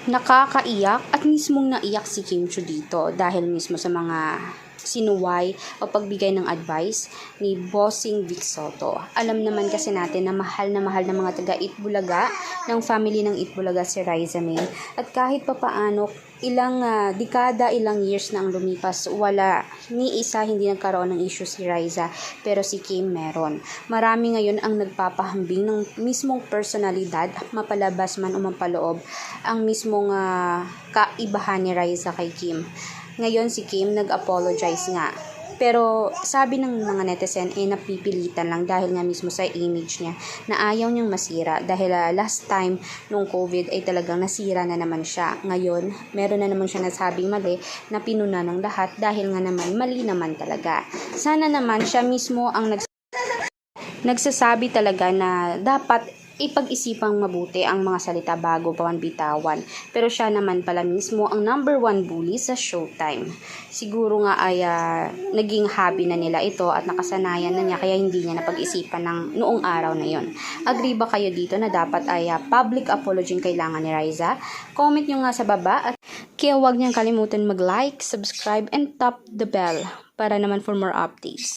Nakakaiyak at mismong naiyak si Kim Chiu dito dahil mismo sa mga sinuway o pagbigay ng advice ni Bossing Vic Soto. Alam naman kasi natin na mahal ng mga taga Itbulaga ng family ng Itbulaga si Raisa May. At kahit papaano, ilang dekada, ilang years na ang lumipas, wala ni isa hindi nagkaroon ng issue si Raisa, pero si Kim meron. Marami ngayon ang nagpapahambing ng mismong personalidad, mapalabas man o mapaloob, ang mismong kaibahan ni Raisa kay Kim. Ngayon si Kim nag-apologize nga. Pero sabi ng mga netizen napipilitan lang dahil nga mismo sa image niya na ayaw niyang masira dahil last time nung COVID ay talagang nasira na naman siya. Ngayon, meron na naman siya nasabing mali na pinuna ng lahat dahil nga naman mali naman talaga. Sana naman siya mismo ang nagsasabi talaga na dapat ipag-isipang mabuti ang mga salita bago pa man bitawan. Pero siya naman pala mismo ang number 1 bully sa Showtime. Siguro nga ay naging hobby na nila ito at nakasanayan na niya kaya hindi niya napag-isipan ng noong araw na yon. Agree ba kayo dito na dapat ay public apology ang kailangan ni Raisa? Comment nyo nga sa baba at kaya huwag niyang kalimutan mag-like, subscribe, and tap the bell para naman for more updates.